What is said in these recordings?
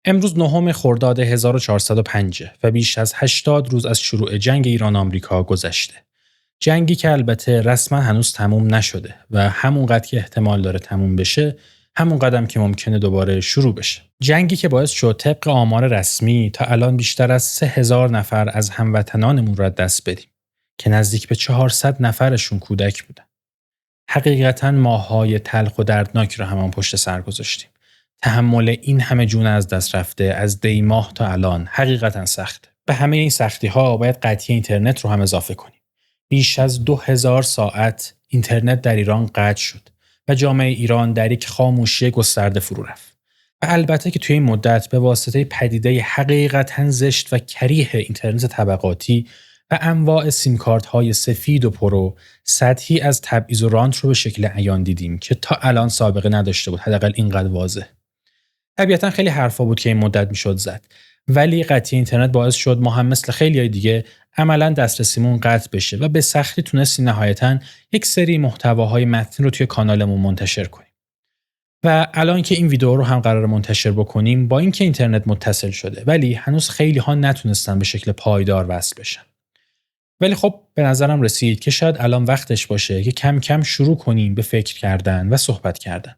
امروز 9 خرداد 1405 و بیش از 80 روز از شروع جنگ ایران آمریکا گذشته. جنگی که البته رسما هنوز تموم نشده و همونقدر که احتمال داره تموم بشه، همون قدم که ممکنه دوباره شروع بشه. جنگی که باعث شد طبق آمار رسمی تا الان بیشتر از 3000 نفر از هموطنانمون را دست بدیم که نزدیک به 400 نفرشون کودک بودن. حقیقتاً ماه‌های تلخ و دردناک رو همان پشت سر گذاشتیم. تحمل این همه جون از دست رفته از دی ماه تا الان حقیقتاً سخته. به همه این سختی‌ها باید قطعی اینترنت رو هم اضافه کنیم. بیش از 2000 ساعت اینترنت در ایران قطع شد و جامعه ایران در یک خاموشی گسترده فرو رفت. و البته که توی این مدت به واسطه پدیده حقیقتاً زشت و کریه اینترنت طبقاتی و انواع سیمکارت‌های سفید و پرو، سطحی از تبعیض و رانت رو به شکل عیان دیدیم که تا الان سابقه نداشته بود، حداقل اینقدر واضح. طبیعتاً خیلی حرفا بود که این مدت میشد زد، ولی قطعی اینترنت باعث شد ما هم مثل خیلیای دیگه عملاً دسترسیمون قطع بشه و به سختی تونستیم نهایتاً یک سری محتواهای متنی رو توی کانالمون منتشر کنیم. و الان که این ویدیو رو هم قرار منتشر بکنیم، با اینکه اینترنت متصل شده، ولی هنوز خیلی ها نتونستن به شکل پایدار وصل بشن. ولی خب به نظرم رسید که شاید الان وقتش باشه که کم کم شروع کنیم به فکر کردن و صحبت کردن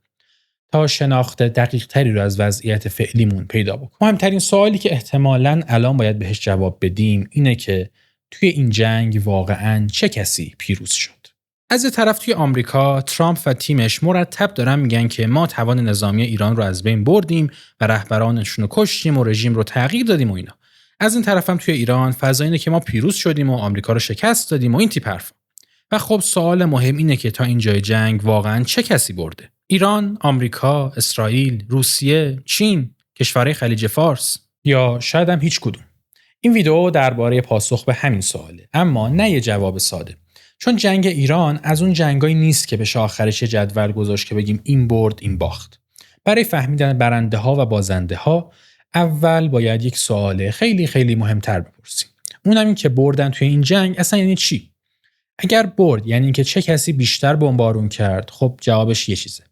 تا شناخت دقیق تری رو از وضعیت فعلیمون پیدا بکنیم. مهمترین سوالی که احتمالاً الان باید بهش جواب بدیم اینه که توی این جنگ واقعاً چه کسی پیروز شد؟ از یه طرف توی آمریکا ترامپ و تیمش مرتب دارن میگن که ما توان نظامی ایران رو از بین بردیم و رهبرانشون رو کشتیم و رژیم رو تغییر دادیم و اینا. از این طرف هم توی ایران فضا اینه که ما پیروز شدیم و آمریکا رو شکست دادیم و این تیپ حرفا. و خب سوال مهم اینه که تا اینجای جنگ واقعاً چه کسی برده؟ ایران، آمریکا، اسرائیل، روسیه، چین، کشورهای خلیج فارس یا شاید هم هیچ کدوم؟ این ویدیو درباره پاسخ به همین سواله، اما نه یه جواب ساده. چون جنگ ایران از اون جنگایی نیست که بشه آخرش جدول گذاشت که بگیم این برد این باخت. برای فهمیدن برنده ها و بازنده ها اول باید یک سوال خیلی خیلی مهمتر بپرسیم. اونم این که بردن توی این جنگ اصلا یعنی چی؟ اگر برد یعنی اینکه چه کسی بیشتر بمبارون کرد، خب جوابش یه چیزه.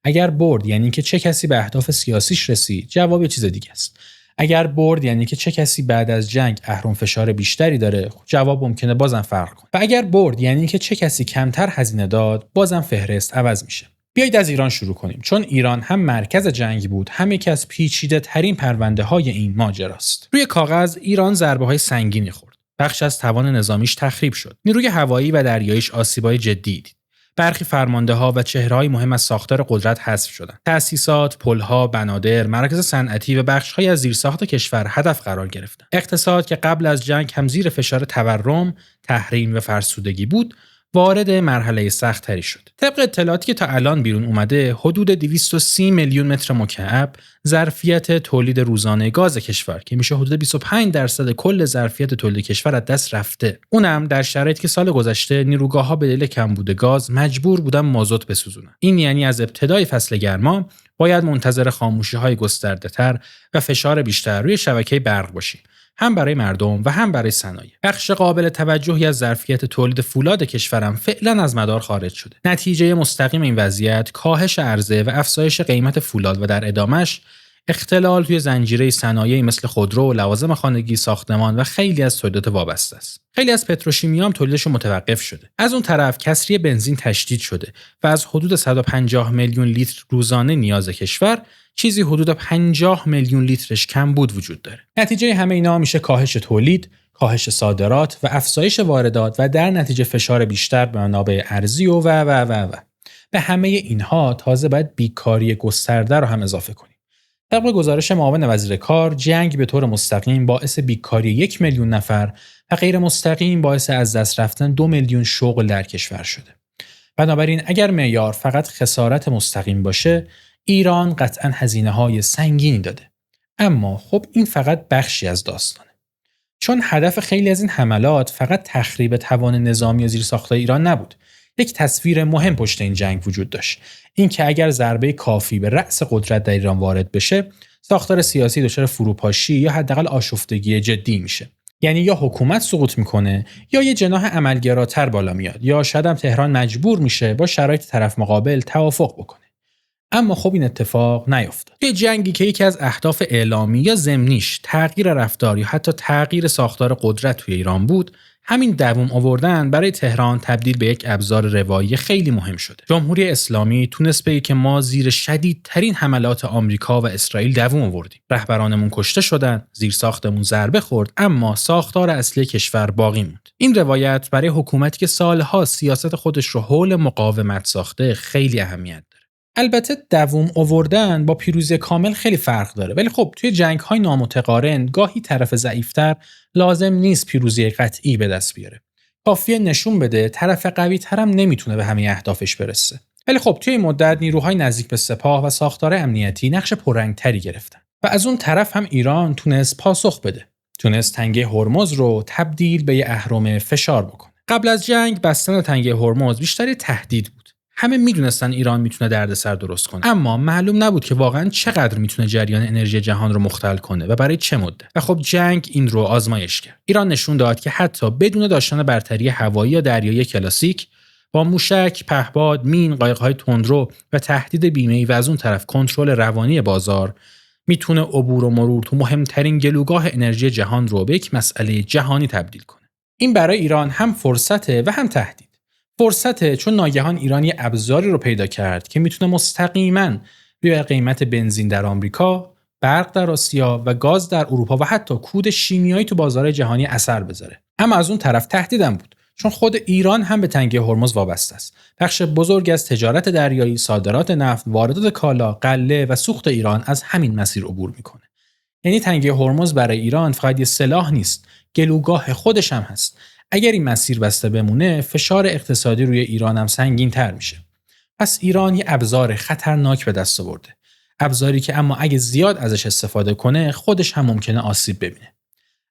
اگر برد یعنی اینکه چه کسی به اهداف سیاسیش رسید، جواب یه چیز دیگه است. اگر برد یعنی که چه کسی بعد از جنگ اهرم فشار بیشتری داره، جواب ممکنه بازم فرق کنه. و اگر برد یعنی که چه کسی کمتر هزینه داد، بازم فهرست عوض میشه. بیایید از ایران شروع کنیم، چون ایران هم مرکز جنگ بود، هم یکی از پیچیده ترین پرونده های این ماجراست. روی کاغذ ایران ضربه های سنگینی خورد. بخش از توان نظامیش تخریب شد. نیروی هوایی و دریاییش آسیبای جدی دید. برخی فرمانده‌ها و چهره‌های مهم از ساختار قدرت حذف شدند. تأسیسات، پل‌ها، بنادر، مراکز صنعتی و بخش‌هایی از زیرساخت کشور هدف قرار گرفتند. اقتصاد که قبل از جنگ هم زیر فشار تورم، تحریم و فرسودگی بود، وارد مرحله سخت‌تری شد. طبق اطلاعاتی که تا الان بیرون اومده، حدود 230 میلیون متر مکعب ظرفیت تولید روزانه گاز کشور که میشه حدود 25% کل ظرفیت تولید کشور از دست رفته. اونم در شرایطی که سال گذشته نیروگاه‌ها به دلیل کمبود گاز مجبور بودن مازوت بسوزونن. این یعنی از ابتدای فصل گرما باید منتظر خاموشی‌های گسترده‌تر و فشار بیشتر روی شبکه برق باشیم، هم برای مردم و هم برای صنایع. بخش قابل توجهی از ظرفیت تولید فولاد کشورم فعلا از مدار خارج شده. نتیجه مستقیم این وضعیت کاهش عرضه و افزایش قیمت فولاد و در ادامش اختلال توی زنجیره صنایعی مثل خودرو، لوازم خانگی، ساختمان و خیلی از تولیدات وابسته است. خیلی از پتروشیمی هم تولیدش متوقف شده. از اون طرف کسری بنزین تشدید شده و از حدود 150 میلیون لیتر روزانه نیاز کشور چیزی حدود 50 میلیون لیترش کمبود وجود داره. نتیجه همه اینا میشه کاهش تولید، کاهش صادرات و افزایش واردات و در نتیجه فشار بیشتر به منابع ارزی و. به همه اینها تازه باید بیکاری گسترده رو هم اضافه کنیم. طبق گزارش معاون وزیر کار، جنگ به طور مستقیم باعث بیکاری 1 میلیون نفر و غیر مستقیم باعث از دست رفتن 2 میلیون شغل در کشور شده. بنابراین اگر معیار فقط خسارت مستقیم باشه، ایران قطعاً هزینه‌های سنگینی داده. اما خب این فقط بخشی از داستانه. چون هدف خیلی از این حملات فقط تخریب توان نظامی و زیرساخت‌های ایران نبود. یک تصویر مهم پشت این جنگ وجود داشت. این که اگر ضربه کافی به رأس قدرت در ایران وارد بشه، ساختار سیاسی دچار فروپاشی یا حداقل آشفتگی جدی میشه. یعنی یا حکومت سقوط میکنه یا یه جناح عملگراتر بالا میاد، یا شاید هم تهران مجبور میشه با شرایط طرف مقابل توافق بکنه. اما خب این اتفاق نیفتاد. توی جنگی که یکی از اهداف اعلامی یا ضمنیش تغییر رفتار یا حتی تغییر ساختار قدرت توی ایران بود، همین دووم آوردن برای تهران تبدیل به یک ابزار روایی خیلی مهم شده. جمهوری اسلامی تونست بگه که ما زیر شدیدترین حملات آمریکا و اسرائیل دووم آوردیم. رهبرانمون کشته شدن، زیر ساختمون ضربه خورد، اما ساختار اصلی کشور باقی موند. این روایت برای حکومتی که سالها سیاست خودش رو حول مقاومت ساخته خیلی اهمیت داره. البته دووم آوردن با پیروزی کامل خیلی فرق داره، ولی خب توی جنگ‌های نامتقارن گاهی طرف ضعیف‌تر لازم نیست پیروزی قطعی به دست بیاره. کافیه نشون بده طرف قوی‌تر هم نمیتونه به همه اهدافش برسه. ولی خب توی این مدت نیروهای نزدیک به سپاه و ساختار امنیتی نقش پررنگ‌تری گرفتن و از اون طرف هم ایران تونست پاسخ بده. تونست تنگه هرمز رو تبدیل به یه اهرم فشار بکنه. قبل از جنگ بستن تنگه هرمز بیشتر تهدید بود. همه میدونستن ایران میتونه دردسر درست کنه، اما معلوم نبود که واقعا چقدر میتونه جریان انرژی جهان رو مختل کنه و برای چه مدت. و خب جنگ این رو آزمایش کرد. ایران نشون داد که حتی بدون داشتن برتری هوایی یا دریایی کلاسیک، با موشک، پهپاد، مین، قایق‌های تندرو و تهدید بیمه‌ای و از اون طرف کنترل روانی بازار، میتونه عبور و مرور تو مهمترین گلوگاه انرژی جهان رو به یک مسئله جهانی تبدیل کنه. این برای ایران هم فرصته و هم تهدید. فرصته چون ناگهان ایران یه ابزاری رو پیدا کرد که میتونه مستقیما روی قیمت بنزین در آمریکا، برق در آسیا و گاز در اروپا و حتی کود شیمیایی تو بازار جهانی اثر بذاره. اما از اون طرف تهدیدم بود، چون خود ایران هم به تنگه هرمز وابسته است. بخش بزرگ از تجارت دریایی، صادرات نفت، واردات کالا، غله و سوخت ایران از همین مسیر عبور میکنه. یعنی تنگه هرمز برای ایران فقط یه سلاح نیست، گلوگاه خودش هم هست. اگر این مسیر بسته بمونه، فشار اقتصادی روی ایران هم سنگین‌تر میشه. پس ایران یه ابزار خطرناک به دست آورده. ابزاری که اما اگه زیاد ازش استفاده کنه، خودش هم ممکنه آسیب ببینه.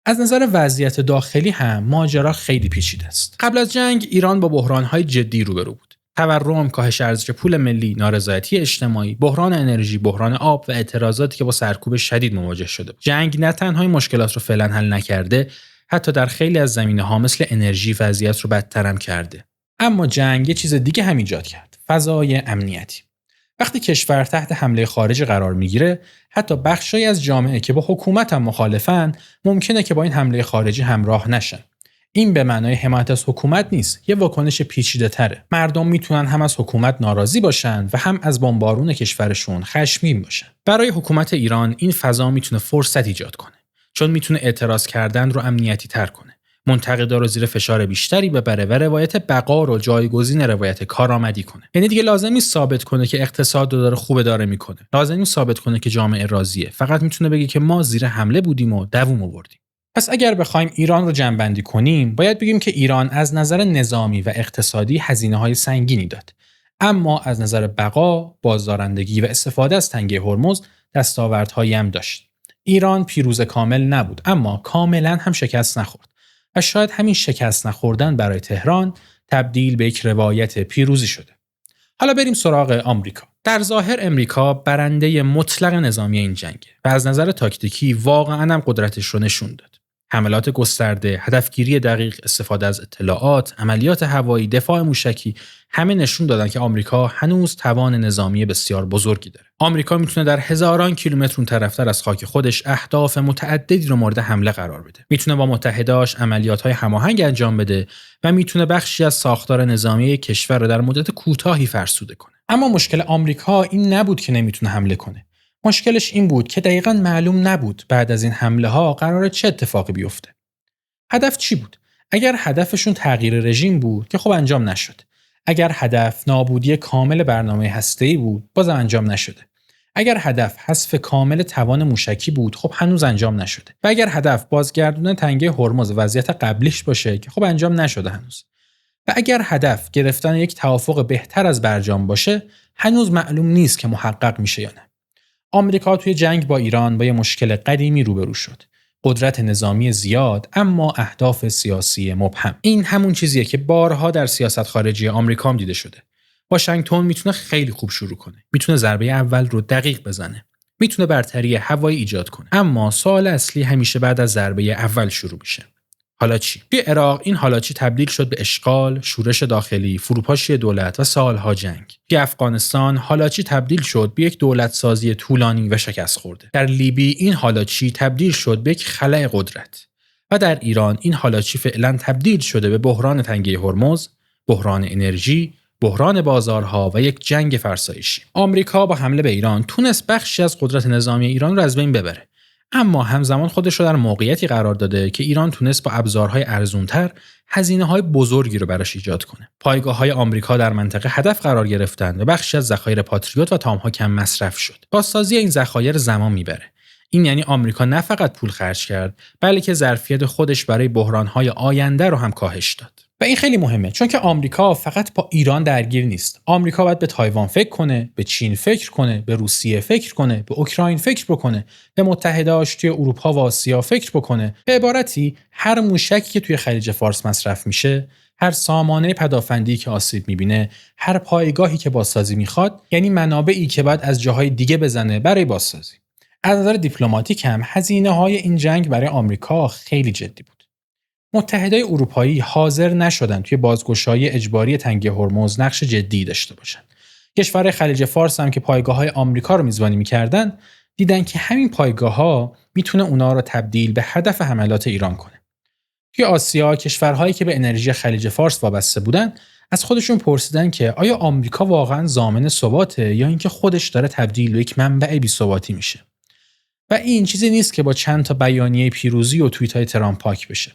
از نظر وضعیت داخلی هم ماجرا خیلی پیچیده است. قبل از جنگ ایران با بحران‌های جدی روبرو بود. تورم، کاهش ارزش پول ملی، نارضایتی اجتماعی، بحران انرژی، بحران آب و اعتراضاتی که با سرکوب شدید مواجه شده بود. جنگ نه تنها این مشکلات رو فعلا حل نکرده، حتی در خیلی از زمینه‌ها مثل انرژی وضعیت رو بدتر هم کرده. اما جنگ یه چیز دیگه هم ایجاد کرد، فضای امنیتی. وقتی کشور تحت حمله خارجی قرار میگیره، حتی بخشایی از جامعه که با حکومت هم مخالفن، ممکنه که با این حمله خارجی همراه نشن. این به معنای حمایت از حکومت نیست، یه واکنش پیچیده‌تره. مردم میتونن هم از حکومت ناراضی باشن و هم از بمبارون کشورشون خشمگین باشن. برای حکومت ایران این فضا میتونه فرصت ایجاد کنه، چون میتونه اعتراض کردن رو امنیتی تر کنه. منتقدا رو زیر فشار بیشتری ببره و روایت بقا رو جایگزین روایت کارآمدی کنه. یعنی دیگه لازم نیست ثابت کنه که اقتصاد رو داره خوب داره میکنه. لازم نیست ثابت کنه که جامعه راضیه. فقط میتونه بگه که ما زیر حمله بودیم و دووم آوردیم. پس اگر بخوایم ایران رو جمع‌بندی کنیم، باید بگیم که ایران از نظر نظامی و اقتصادی هزینه‌های سنگینی داد. اما از نظر بقا، بازدارندگی و استفاده از تنگه هرمز دستاوردهایی هم داشت. ایران پیروز کامل نبود، اما کاملا هم شکست نخورد. و شاید همین شکست نخوردن برای تهران تبدیل به یک روایت پیروزی شده. حالا بریم سراغ آمریکا. در ظاهر امریکا برنده مطلق نظامی این جنگه و از نظر تاکتیکی واقعاً هم قدرتش رو نشون داد. حملات گسترده، هدفگیری دقیق، استفاده از اطلاعات، عملیات هوایی، دفاع موشکی، همه نشون دادن که آمریکا هنوز توان نظامی بسیار بزرگی داره. آمریکا میتونه در هزاران کیلومتر اونطرف‌تر از خاک خودش اهداف متعددی رو مورد حمله قرار بده. میتونه با متحداش عملیات‌های هماهنگ انجام بده و میتونه بخشی از ساختار نظامی کشور رو در مدت کوتاهی فرسوده کنه. اما مشکل آمریکا این نبود که نمیتونه حمله کنه. مشکلش این بود که دقیقاً معلوم نبود بعد از این حمله ها قراره چه اتفاقی بیفته. هدف چی بود؟ اگر هدفشون تغییر رژیم بود که خب انجام نشد. اگر هدف نابودی کامل برنامه هسته‌ای بود، باز انجام نشده. اگر هدف حذف کامل توان موشکی بود، خب هنوز انجام نشده. و اگر هدف بازگردوندن تنگه هرمز وضعیت قبلیش باشه که خب انجام نشده هنوز. و اگر هدف گرفتن یک توافق بهتر از برجام باشه، هنوز معلوم نیست که محقق میشه یا نه. آمریکا توی جنگ با ایران با یه مشکل قدیمی روبرو شد. قدرت نظامی زیاد اما اهداف سیاسی مبهم. این همون چیزیه که بارها در سیاست خارجی آمریکا هم دیده شده. واشنگتن میتونه خیلی خوب شروع کنه. میتونه ضربه اول رو دقیق بزنه. میتونه برتری هوایی ایجاد کنه. اما سوال اصلی همیشه بعد از ضربه اول شروع میشه. حالا چی؟ توی عراق این حالا چی تبدیل شد به اشغال، شورش داخلی، فروپاشی دولت و سالها جنگ. توی افغانستان حالا چی تبدیل شد به یک دولت سازی طولانی و شکست خورده. در لیبی این حالا چی تبدیل شد به یک خلأ قدرت. و در ایران این حالا چی فعلا تبدیل شده به بحران تنگه هرمز، بحران انرژی، بحران بازارها و یک جنگ فرسایشی. آمریکا با حمله به ایران تونست بخشی از قدرت نظامی ایران رو از بین ببره. اما همزمان خودش رو در موقعیتی قرار داده که ایران تونست با ابزارهای ارزان‌تر هزینه‌های بزرگی رو براش ایجاد کنه. پایگاه‌های آمریکا در منطقه هدف قرار گرفتند و بخشی از ذخایر پاتریوت و تام‌ها کم مصرف شد. بازسازی این ذخایر زمان میبره. این یعنی آمریکا نه فقط پول خرج کرد، بلکه ظرفیت خودش برای بحران‌های آینده رو هم کاهش داد. و این خیلی مهمه، چون که آمریکا فقط با ایران درگیر نیست. آمریکا باید به تایوان فکر کنه، به چین فکر کنه، به روسیه فکر کنه، به اوکراین فکر بکنه، به متحده‌اش توی اروپا و آسیا فکر بکنه. به عبارتی هر موشکی که توی خلیج فارس مصرف میشه، هر سامانه پدافندی که آسیب میبینه، هر پایگاهی که بازسازی میخواد، یعنی منابعی که باید از جاهای دیگه بزنه برای بازسازی. از نظر دیپلماتیک هم هزینه‌های این جنگ برای آمریکا خیلی جدی بود. متحدای اروپایی حاضر نشدن توی بازگشایی اجباری تنگه هرمز نقش جدی داشته باشن. کشور خلیج فارس هم که پایگاه‌های آمریکا رو میزبانی می‌کردن، دیدن که همین پایگاه‌ها میتونه اونا رو تبدیل به هدف حملات ایران کنه. توی آسیا کشورهایی که به انرژی خلیج فارس وابسته بودن، از خودشون پرسیدن که آیا آمریکا واقعاً ضامن ثباته یا اینکه خودش داره تبدیل به یک منبع بی‌ثباتی میشه. و این چیزی نیست که با چند تا بیانیه پیروزی و توییت‌های ترامپ پاک بشه.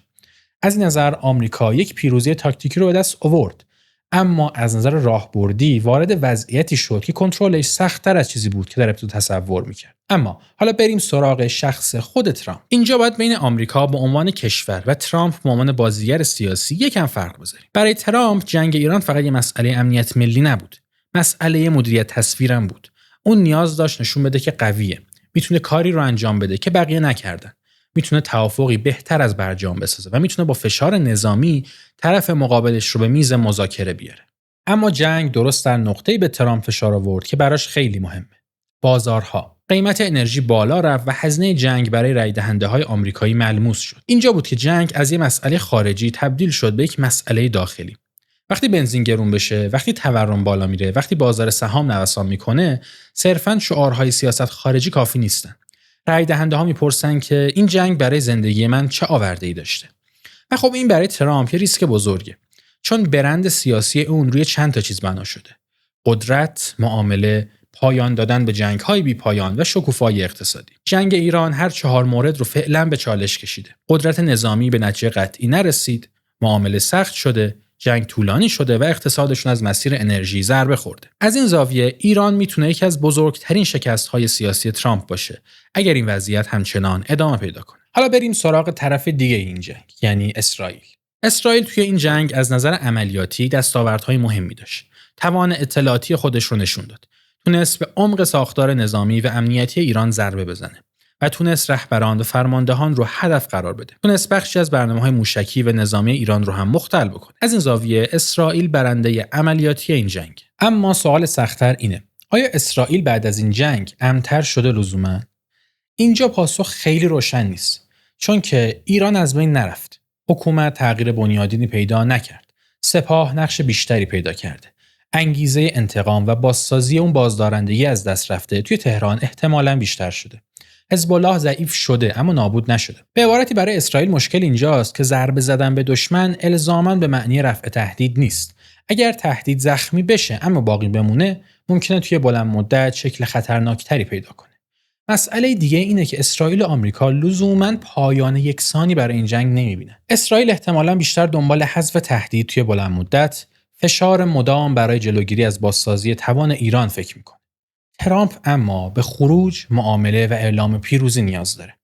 از این نظر آمریکا یک پیروزی تاکتیکی رو به دست آورد، اما از نظر راهبردی وارد وضعیتی شد که کنترلش سخت‌تر از چیزی بود که در ابتدا تصور می‌کرد. اما حالا بریم سراغ شخص خود ترامپ. اینجا باید بین آمریکا به عنوان کشور و ترامپ به عنوان بازیگر سیاسی یکم فرق بذاریم. برای ترامپ جنگ ایران فقط یه مسئله امنیت ملی نبود، مسئله مدیریت تصویرم بود. اون نیاز داشت نشون بده که قویه، میتونه کاری رو انجام بده که بقیه نکردن. میتونه توافقی بهتر از برجام بسازه و میتونه با فشار نظامی طرف مقابلش رو به میز مذاکره بیاره. اما جنگ درست در نقطه‌ای به ترامپ فشار آورد که براش خیلی مهمه. بازارها. قیمت انرژی بالا رفت و هزینه جنگ برای رای دهنده‌های آمریکایی ملموس شد. اینجا بود که جنگ از یه مسئله خارجی تبدیل شد به یک مسئله داخلی. وقتی بنزین گرون بشه، وقتی تورم بالا میره، وقتی بازار سهام نوسان میکنه، صرفاً شعارهای سیاست خارجی کافی نیستن. رای دهنده‌ها میپرسن که این جنگ برای زندگی من چه آورده‌ای داشته. و خب این برای ترامپ یه ریسک بزرگه، چون برند سیاسی اون روی چند تا چیز بنا شده: قدرت، معامله، پایان دادن به جنگ‌های بی‌پایان و شکوفایی اقتصادی. جنگ ایران هر 4 مورد رو فعلا به چالش کشیده. قدرت نظامی به نتیجه قطعی نرسید، معامله سخت شده، جنگ طولانی شده و اقتصادشون از مسیر انرژی ضربه خورده. از این زاویه ایران میتونه یکی از بزرگترین شکست‌های سیاسی ترامپ باشه اگر این وضعیت همچنان ادامه پیدا کنه. حالا بریم سراغ طرف دیگه این جنگ، یعنی اسرائیل. اسرائیل توی این جنگ از نظر عملیاتی دستاوردهای مهمی داشت. توان اطلاعاتی خودش رو نشون داد. تونست به عمق ساختار نظامی و امنیتی ایران ضربه بزنه و تونست رهبران و فرماندهان رو هدف قرار بده. تونست بخشی از برنامه‌های موشکی و نظامی ایران رو هم مختل بکنه. از این زاویه اسرائیل برنده عملیاتی این جنگ. اما سوال سخت‌تر اینه: آیا اسرائیل بعد از این جنگ امن‌تر شده لزوما؟ اینجا پاسخ خیلی روشن نیست، چون که ایران از بین نرفت. حکومت تغییر بنیادینی پیدا نکرد. سپاه نقش بیشتری پیدا کرده. انگیزه انتقام و بازسازی اون بازدارندگی از دست رفته توی تهران احتمالاً بیشتر شده. حزب الله ضعیف شده اما نابود نشده. به عبارتی برای اسرائیل مشکل اینجاست که ضربه زدن به دشمن الزاماً به معنی رفع تهدید نیست. اگر تهدید زخمی بشه اما باقی بمونه، ممکنه توی بلند مدت شکل خطرناکتری پیدا کنه. مسئله دیگه اینه که اسرائیل و آمریکا لزوماً پایان یکسانی برای این جنگ نمیبینه. اسرائیل احتمالاً بیشتر دنبال حذف تهدید توی بلند مدت، فشار مدام برای جلوگیری از بازسازی توان ایران فکر میکنه. ترامپ اما به خروج، معامله و اعلام پیروزی نیاز داره.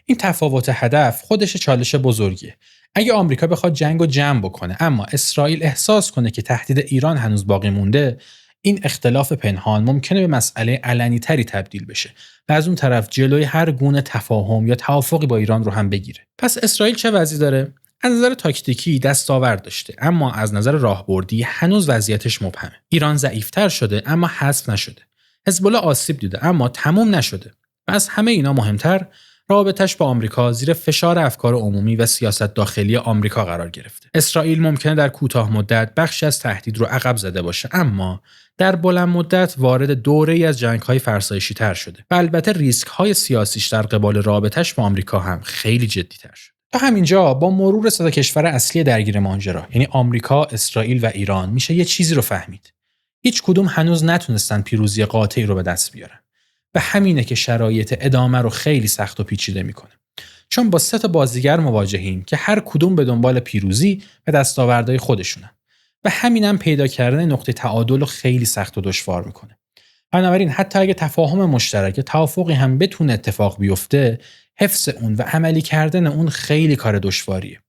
این تفاوت هدف خودش چالش بزرگیه. اگه آمریکا بخواد جنگو جمع بکنه اما اسرائیل احساس کنه که تهدید ایران هنوز باقی مونده، این اختلاف پنهان ممکنه به مسئله علنی تری تبدیل بشه و از اون طرف جلوی هر گونه تفاهم یا توافقی با ایران رو هم بگیره. پس اسرائیل چه وضعی داره؟ از نظر تاکتیکی دستاورد داشته، اما از نظر راهبردی هنوز وضعیتش مبهمه. ایران ضعیف‌تر شده اما حذف نشده. حزب الله آسیب دیده اما تموم نشده. و از همه اینا مهمتر، رابطش با آمریکا زیر فشار افکار عمومی و سیاست داخلی آمریکا قرار گرفته. اسرائیل ممکنه در کوتاه مدت بخشی از تهدید رو عقب زده باشه، اما در بلند مدت وارد دوره‌ای از جنگ‌های فرسایشی‌تر شده و البته ریسک‌های سیاسیش در قبال رابطش با آمریکا هم خیلی جدی‌تر شده. تا همینجا با مرور سه کشور اصلی درگیر ماجرا، یعنی آمریکا، اسرائیل و ایران، میشه یه چیزی رو فهمید. هیچ کدوم هنوز نتونستن پیروزی قاطعی رو به دست بیارن. و همینه که شرایط ادامه رو خیلی سخت و پیچیده میکنه. چون با 3 بازیگر مواجهیم که هر کدوم به دنبال پیروزی و دستاوردهای خودشونن. و همینم پیدا کردن نقطه تعادل رو خیلی سخت و دشوار میکنه. بنابراین حتی اگه تفاهم مشترک، توافقی هم بتونه اتفاق بیفته، حفظ اون و عملی کردن اون خیلی کار دشواریه.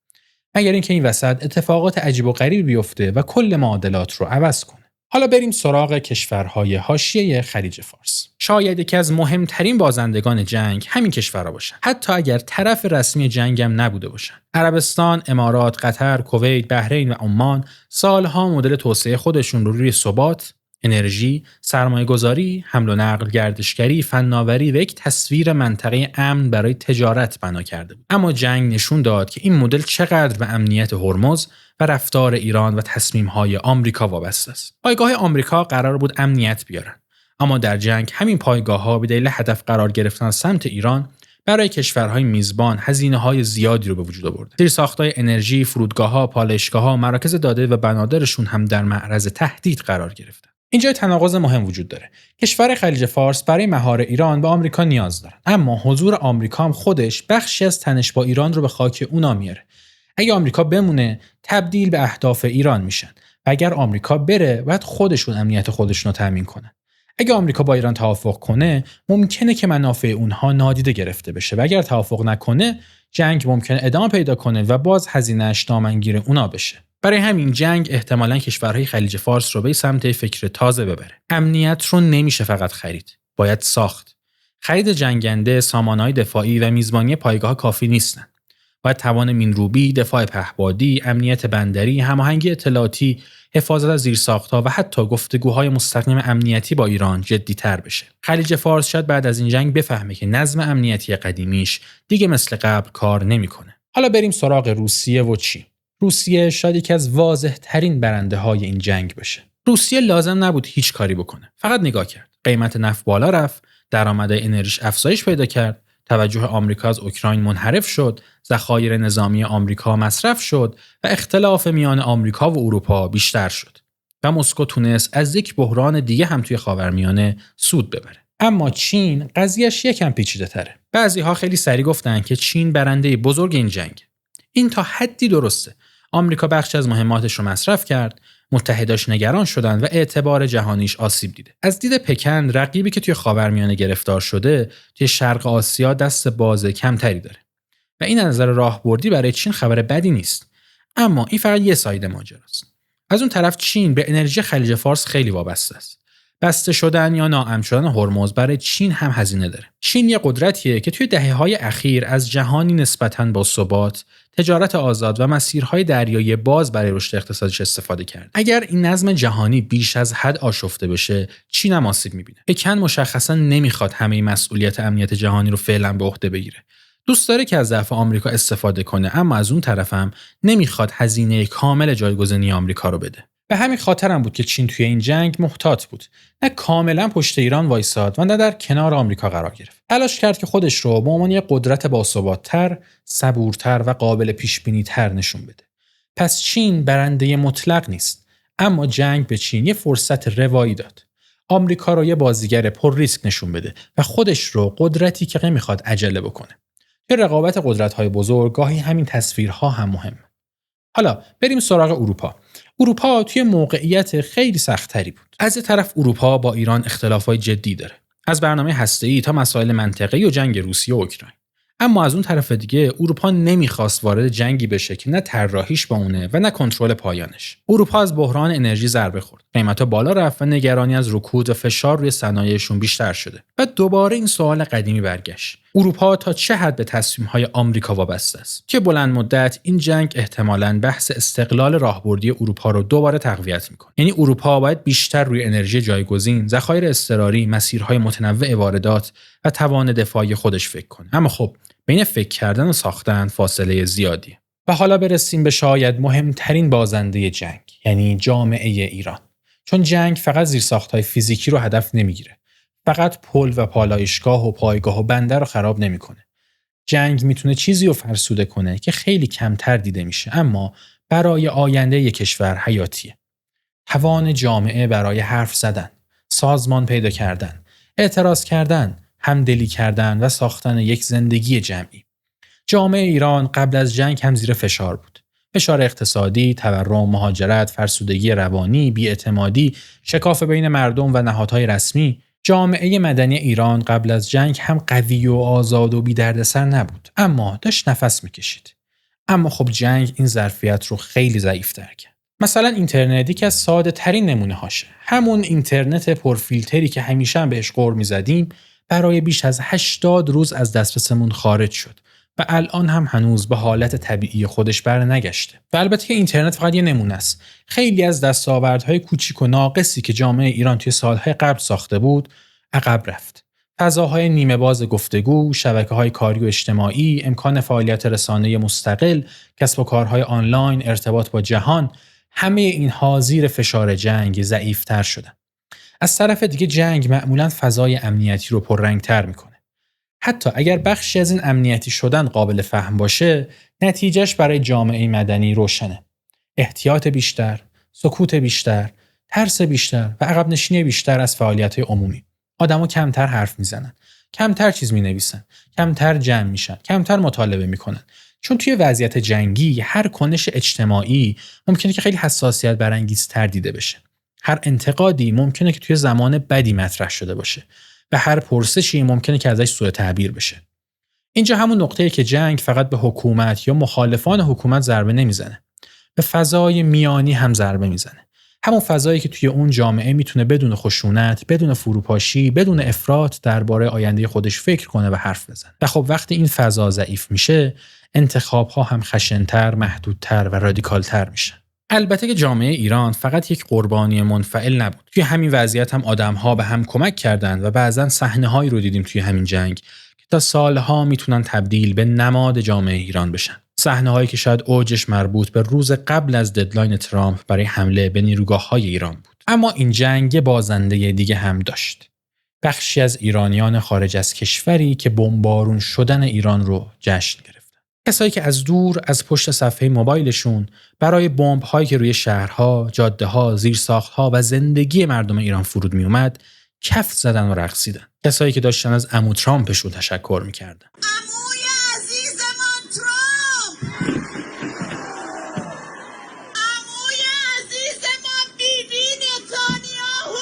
مگر اینکه این وسط اتفاقات عجیب و غریب بیفته و کل معادلات رو عوض کنه. حالا بریم سراغ کشورهای حاشیه خلیج فارس. شاید یکی از مهمترین بازندگان جنگ همین کشورها باشن، حتی اگر طرف رسمی جنگ هم نبوده باشن. عربستان، امارات، قطر، کویت، بحرین و عمان سالها مدل توسعه خودشون رو روی ثبات، انرژی، سرمایه‌گذاری، حمل و نقل، گردشگری، فناوری و یک تصویر منطقه امن برای تجارت بنا کرده بود. اما جنگ نشون داد که این مدل چقدر به امنیت هرمز و رفتار ایران و تصمیم‌های آمریکا وابسته است. پایگاه آمریکا قرار بود امنیت بیارن، اما در جنگ همین پایگاه‌ها به دلیل هدف قرار گرفتن از سمت ایران برای کشورهای میزبان هزینه‌های زیادی رو به وجود آورد. زیرساخت‌های انرژی، فرودگاه‌ها، پالایشگاه‌ها، مراکز داده و بنادرشون هم در معرض تهدید قرار گرفتن. اینجا تناقض مهم وجود داره. کشور خلیج فارس برای مهار ایران به آمریکا نیاز دارن، اما حضور آمریکا هم خودش بخشی از تنش با ایران رو به خاک اونا میاره. اگه آمریکا بمونه، تبدیل به اهداف ایران میشن و اگر آمریکا بره، باید خودشون امنیت خودشون رو تامین کنن. اگه آمریکا با ایران توافق کنه، ممکنه که منافع اونها نادیده گرفته بشه و اگر توافق نکنه، جنگ ممکنه ادامه پیدا کنه و باز هزینه‌اش دامنگیر اونا بشه. برای همین جنگ احتمالاً کشورهای خلیج فارس رو به سمت فکر تازه ببره. امنیت رو نمیشه فقط خرید، باید ساخت. خرید جنگنده، سامانه‌های دفاعی و میزبانی پایگاه کافی نیستن. باید توان مینروبی، دفاع پهپادی، امنیت بندری، هماهنگی اطلاعاتی، حفاظت از زیرساخت‌ها و حتی گفتگوهای مستقیم امنیتی با ایران جدی‌تر بشه. خلیج فارس شاید بعد از این جنگ بفهمه که نظم امنیتی قدیمیش دیگه مثل قبل کار نمی‌کنه. حالا بریم سراغ روسیه و چین. روسیه شاید یکی از واضح‌ترین برنده‌های این جنگ بشه. روسیه لازم نبود هیچ کاری بکنه. فقط نگاه کرد. قیمت نفت بالا رفت، درآمدهای انرژیش افزایش پیدا کرد، توجه آمریکا از اوکراین منحرف شد، ذخایر نظامی آمریکا مصرف شد و اختلاف میان آمریکا و اروپا بیشتر شد. و مسکو تونست از یک بحران دیگه هم توی خاورمیانه سود ببره. اما چین قضیهش یکم پیچیده‌تره. بعضی‌ها خیلی سریع گفتن که چین برنده بزرگ این جنگ. این تا حدی درسته. آمریکا بخشی از مهماتش رو مصرف کرد، متحداش نگران شدن و اعتبار جهانیش آسیب دیده. از دید پکن، رقیبی که توی خاورمیانه گرفتار شده، توی شرق آسیا دست باز کمتری داره. و این از نظر راهبردی برای چین خبر بدی نیست. اما این فقط یه ساید ماجراست. از اون طرف چین به انرژی خلیج فارس خیلی وابسته است. بسته شدن یا ناامن شدن هرمز برای چین هم هزینه داره. چین یه قدرتیه که توی دهه‌های اخیر از جهانی نسبتاً با ثبات، تجارت آزاد و مسیرهای دریایی باز برای رشد اقتصادیش استفاده کرد. اگر این نظم جهانی بیش از حد آشفته بشه، چین هم آسیب می‌بینه. پکن مشخصاً نمیخواد همه مسئولیت امنیت جهانی رو فعلاً به عهده بگیره. دوست داره که از ضعف آمریکا استفاده کنه، اما از اون طرف هم نمیخواد هزینه کامل جایگزینی آمریکا رو بده. به همین خاطر هم بود که چین توی این جنگ محتاط بود. نه کاملا پشت ایران وایساد و نه در کنار آمریکا قرار گرفت. تلاش کرد که خودش رو به عنوان یک قدرت باثبات‌تر، صبورتر و قابل پیش‌بینی‌تر نشون بده. پس چین برنده مطلق نیست، اما جنگ به چین یه فرصت روایی داد. آمریکا رو یه بازیگر پر ریسک نشون بده و خودش رو قدرتی که نمیخواد عجله بکنه. توی رقابت قدرت‌های بزرگ گاهی همین تصویرها هم مهمه. حالا بریم سراغ اروپا. اروپا توی موقعیت خیلی سخت‌تری بود. از یه طرف اروپا با ایران اختلافات جدی داره، از برنامه هسته‌ای تا مسائل منطقه‌ای و جنگ روسیه و اوکراین. اما از اون طرف دیگه اروپا نمیخواست وارد جنگی بشه که نه طراحیش با اونه و نه کنترل پایانش. اروپا از بحران انرژی ضربه خورد. قیمتا بالا رفت و نگرانی از رکود و فشار روی صنایعشون بیشتر شده. و دوباره این سوال قدیمی برگشت. اروپا تا چه حد به تصمیم‌های آمریکا وابسته است؟ که بلند مدت این جنگ احتمالاً بحث استقلال راهبردی اروپا رو دوباره تقویت می‌کنه. یعنی اروپا باید بیشتر روی انرژی جایگزین، ذخایر اضطراری، مسیرهای متنوع واردات و توان دفاعی خودش فکر کنه. اما خب بین فکر کردن و ساختن فاصله زیادی. و حالا برسیم به شاید مهمترین بازنده جنگ، یعنی جامعه ایران. چون جنگ فقط زیرساخت‌های فیزیکی رو هدف نمیگیره. فقط پل و پالایشگاه و پایگاه و بندر رو خراب نمیکنه. جنگ میتونه چیزی رو فرسوده کنه که خیلی کمتر دیده میشه، اما برای آینده یک کشور حیاتیه. توان جامعه برای حرف زدن، سازمان پیدا کردن، اعتراض کردن، همدلی کردن و ساختن یک زندگی جمعی. جامعه ایران قبل از جنگ هم زیر فشار بود. فشار اقتصادی، تورم، مهاجرت، فرسودگی روانی، بی‌اعتمادی، شکاف بین مردم و نهادهای رسمی. جامعه مدنی ایران قبل از جنگ هم قوی و آزاد و بی‌دردسر نبود، اما داشت نفس میکشید. اما خب جنگ این ظرفیت رو خیلی ضعیف‌تر کرد. مثلا اینترنت یکی از ساده ترین نمونه هاشه. همون اینترنت پرفیلتری که همیشه هم بهش غر می‌زدیم برای بیش از 80 روز از دسترسمون خارج شد و الان هم هنوز به حالت طبیعی خودش برنگشته. و البته که اینترنت فقط یه نمونه است. خیلی از دستاوردهای کوچیک و ناقصی که جامعه ایران توی سالهای قبل ساخته بود عقب رفت. فضاهای نیمه باز گفتگو، شبکه‌های کاری و اجتماعی، امکان فعالیت رسانه‌ای مستقل، کسب و کارهای آنلاین، ارتباط با جهان، همه اینها زیر فشار جنگ ضعیف‌تر شدن. از طرف دیگه جنگ معمولاً فضای امنیتی رو پررنگ‌تر می‌کنه. حتی اگر بخشی از این امنیتی شدن قابل فهم باشه، نتیجهش برای جامعه مدنی روشنه. احتیاط بیشتر، سکوت بیشتر، ترس بیشتر و عقب نشینی بیشتر از فعالیت‌های عمومی. آدم‌ها کمتر حرف میزنن، کمتر چیز مینویسن، کمتر جمع میشن، کمتر مطالبه میکنن. چون توی وضعیت جنگی هر کنش اجتماعی ممکنه که خیلی حساسیت برانگیزتر دیده بشه. هر انتقادی ممکنه که توی زمان بدی مطرح شده باشه و هر پرسشی ممکنه که ازش سوء تعبیر بشه. اینجا همون نقطه‌ای که جنگ فقط به حکومت یا مخالفان حکومت ضربه نمیزنه. به فضای میانی هم ضربه میزنه. همون فضایی که توی اون جامعه میتونه بدون خشونت، بدون فروپاشی، بدون افراط درباره آینده خودش فکر کنه و حرف بزنه. و خب وقتی این فضا ضعیف میشه، انتخاب‌ها هم خشن‌تر، محدودتر و رادیکال‌تر میشن. البته که جامعه ایران فقط یک قربانی منفعل نبود. توی همین وضعیت هم آدم‌ها به هم کمک کردند و بعضن صحنه‌هایی رو دیدیم توی همین جنگ که تا سالها میتونن تبدیل به نماد جامعه ایران بشن. صحنه‌هایی که شاید اوجش مربوط به روز قبل از ددلاین ترامپ برای حمله به نیروگاه‌های ایران بود. اما این جنگ بازنده دیگه هم داشت. بخشی از ایرانیان خارج از کشوری که بمبارون شدن ایران رو جشن گرفتن. کسایی که از دور از پشت صفحه موبایلشون برای بمب‌هایی که روی شهرها، جاده‌ها، زیرساخت‌ها و زندگی مردم ایران فرود میومد، کف زدن و رقصیدن. کسایی که داشتن از عمو ترامپشون تشکر می‌کردن. عموی عزیزمان ترامپ! عموی عزیزمان بیبی نتانیاهو!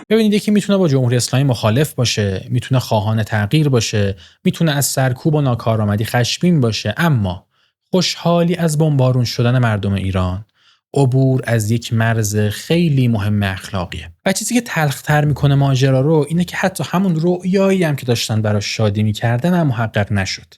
ببینید یکی میتونه با جمهوری اسلامی مخالف باشه، میتونه خواهان تغییر باشه، میتونه از سرکوب و ناکارآمدی خشمگین باشه، اما خوشحالی از بمبارون شدن مردم ایران عبور از یک مرز خیلی مهم اخلاقیه. و چیزی که تلخ‌تر میکنه ماجرا رو اینه که حتی همون رؤیایی هم که داشتن براش شادی میکردن هم محقق نشد.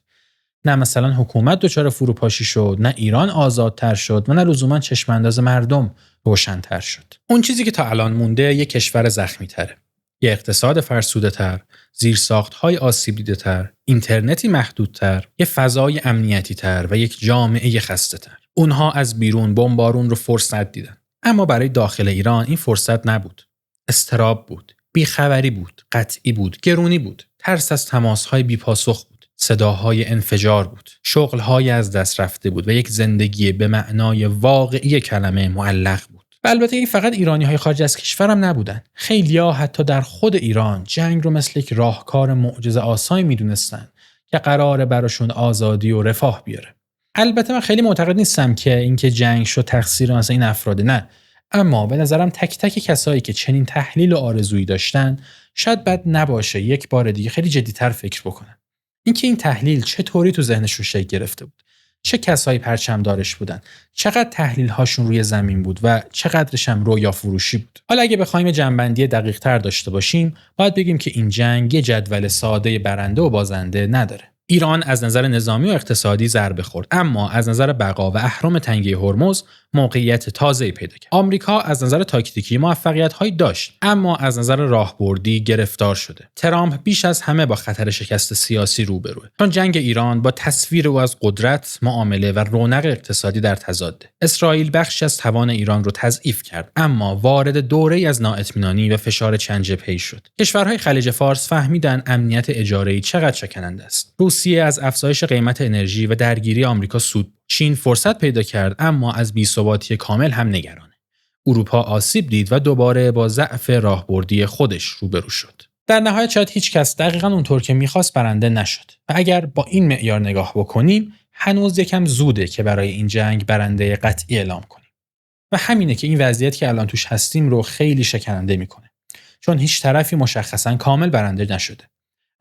نه مثلا حکومت دچار فروپاشی شد، نه ایران آزادتر شد و نه لزوما چشم انداز مردم روشن‌تر شد. اون چیزی که تا الان مونده یک کشور زخمی‌تره. یک اقتصاد فرسوده‌تر، زیرساخت‌های آسیب دیده‌تر، اینترنتی محدودتر، یک فضای امنیتی‌تر و یک جامعه خسته‌تر. اونها از بیرون بمبارون رو فرصت دیدن. اما برای داخل ایران این فرصت نبود. اضطراب بود، بیخبری بود، قطعی بود، گرونی بود، ترس از تماس‌های بی‌پاسخ بود، صداهای انفجار بود، شغل‌های از دست رفته بود و یک زندگی به معنای واقعی کلمه معلق بود. و البته این فقط ایرانی‌های خارج از کشور هم نبودن. خیلی‌ها حتی در خود ایران جنگ رو مثل یک راهکار معجزه آسایی می‌دونستن که قراره براشون آزادی و رفاه بیاره. البته من خیلی معتقد نیستم که اینکه جنگ شد تقصیر مثلا این افراد، نه. اما به نظرم تک تک کسایی که چنین تحلیل و آرزویی داشتن شاید بد نباشه یک بار دیگه خیلی جدی‌تر فکر بکنن. اینکه این تحلیل چطوری تو ذهنشون شکل گرفته بود، چه کسایی پرچمدارش بودن، چقدر تحلیل هاشون روی زمین بود و چقدرش هم رویا فروشی بود. حالا اگه بخوایم جنبندی دقیق تر داشته باشیم، باید بگیم که این جنگ یه جدول ساده برنده و بازنده نداره. ایران از نظر نظامی و اقتصادی ضربه خورد، اما از نظر بقا و اهرم تنگه هرمز موقعیت تازه‌ای پیدا کرد. آمریکا از نظر تاکتیکی موفقیت‌هایی داشت، اما از نظر راهبردی گرفتار شده. ترامپ بیش از همه با خطر شکست سیاسی روبروه، چون جنگ ایران با تصویر او از قدرت، معامله و رونق اقتصادی در تضاده. اسرائیل بخشی از توان ایران رو تضعیف کرد، اما وارد دوره‌ای از نااطمینانی و فشار چند جبهه‌ای شد. کشورهای خلیج فارس فهمیدن امنیت اجاره‌ای چقدر شکننده است. روسیه از افزایش قیمت انرژی و درگیری آمریکا سود. چین فرصت پیدا کرد، اما از بی‌ثباتی کامل هم نگرانه. اروپا آسیب دید و دوباره با ضعف راهبردی خودش روبرو شد. در نهایت شاید هیچ کس دقیقاً اونطور که می‌خواست برنده نشد. و اگر با این معیار نگاه بکنیم، هنوز یکم زوده که برای این جنگ برنده قطعی اعلام کنیم. و همینه که این وضعیت که الان توش هستیم رو خیلی شکننده میکنه. چون هیچ طرفی مشخصاً کامل برنده نشده.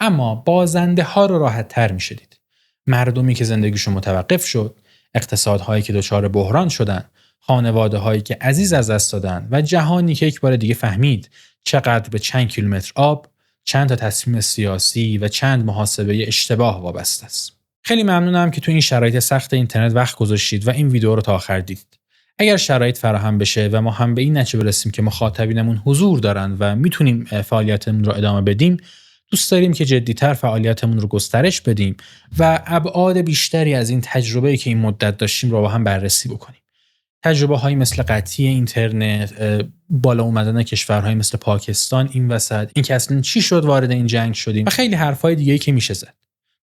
اما بازنده ها رو راحت تر میشه دید. مردمی که زندگیشون متوقف شد، اقتصادهایی که دچار بحران شدن، خانواده‌هایی که عزیز از دست دادن و جهانی که یک بار دیگه فهمید چقدر به چند کیلومتر آب، چند تا تصمیم سیاسی و چند محاسبه اشتباه وابسته است. خیلی ممنونم که تو این شرایط سخت اینترنت وقت گذاشتید و این ویدیو رو تا آخر دیدید. اگر شرایط فراهم بشه و ما هم به این نتیجه برسیم که مخاطبینمون حضور دارن و میتونیم فعالیتمون رو ادامه بدیم، دوست داریم که جدی‌تر فعالیتمون رو گسترش بدیم و ابعاد بیشتری از این تجربه‌ای که این مدت داشتیم رو با هم بررسی بکنیم. تجربه‌هایی مثل قطعی اینترنت، بالا اومدن کشورهایی مثل پاکستان این وسط، این که اصلا چی شد وارد این جنگ شدیم و خیلی حرفای دیگه‌ای که میشه زد.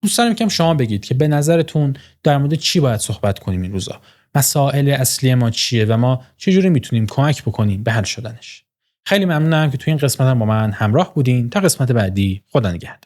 دوست دارم که شما بگید که به نظرتون در مورد چی باید صحبت کنیم این روزا. مسائل اصلی ما چیه و ما چجوری میتونیم کمک بکنیم به حل شدنش. خیلی ممنونم که تو این قسمت هم با من همراه بودین. تا قسمت بعدی، خدا نگهدار.